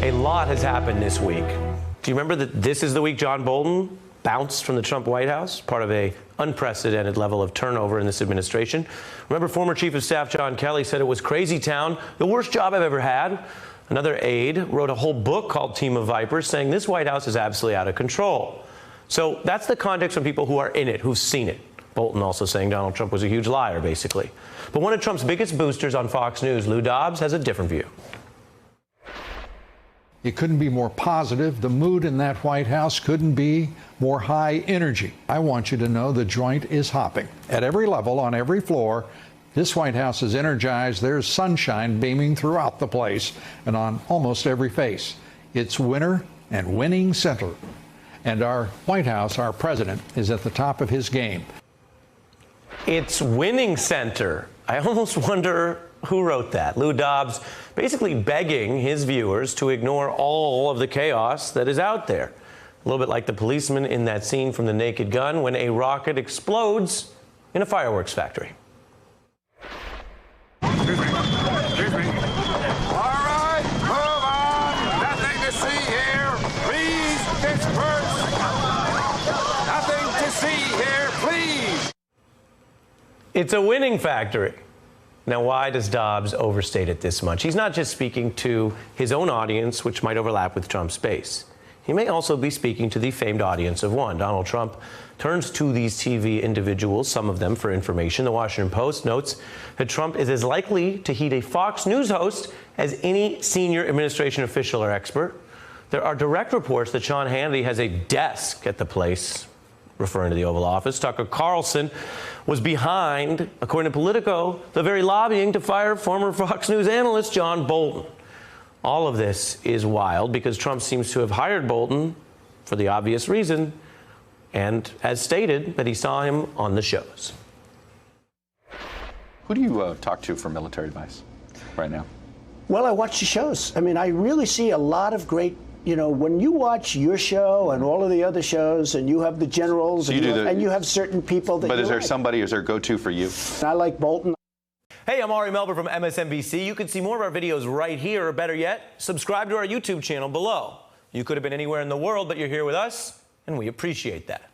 A lot has happened this week. Do you remember that this is the week John Bolton bounced from the Trump White House, part of an unprecedented level of turnover in this administration? Remember former Chief of Staff John Kelly said it was crazy town, the worst job I've ever had? Another aide wrote a whole book called Team of Vipers saying this White House is absolutely out of control. So that's the context from people who are in it, who've seen it. Bolton also saying Donald Trump was a huge liar, basically. But one of Trump's biggest boosters on Fox News, Lou Dobbs, has a different view. It couldn't be more positive. The mood in that White House couldn't be more high energy. I want you to know the joint is hopping. At every level, on every floor, this White House is energized. There's sunshine beaming throughout the place and on almost every face. It's winner and winning center. And our White House, our president, is at the top of his game. It's winning center. I almost wonder who wrote that. Lou Dobbs basically begging his viewers to ignore all of the chaos that is out there. A little bit like the policeman in that scene from The Naked Gun when a rocket explodes in a fireworks factory. Excuse me. Excuse me. All right, move on. Nothing to see here. Please disperse. Nothing to see here, please. It's a winning factory. Now, why does Dobbs overstate it this much? He's not just speaking to his own audience, which might overlap with Trump's base. He may also be speaking to the famed audience of one. Donald Trump turns to these TV individuals, some of them for information. The Washington Post notes that Trump is as likely to heed a Fox News host as any senior administration official or expert. There are direct reports that Sean Hannity has a desk at the place, referring to the Oval Office. Tucker Carlson was behind, according to Politico, the very lobbying to fire former Fox News analyst John Bolton. All of this is wild because Trump seems to have hired Bolton for the obvious reason and has stated that he saw him on the shows. Who do you talk to for military advice right now? Well, I watch the shows. I mean, I really see a lot of great, when you watch your show and all of the other shows and you have the generals and you have certain people that But is there like. somebody, is there a go-to for you? I like Bolton. Hey, I'm Ari Melber from MSNBC. You can see more of our videos right here, or better yet, subscribe to our YouTube channel below. You could have been anywhere in the world, but you're here with us, and we appreciate that.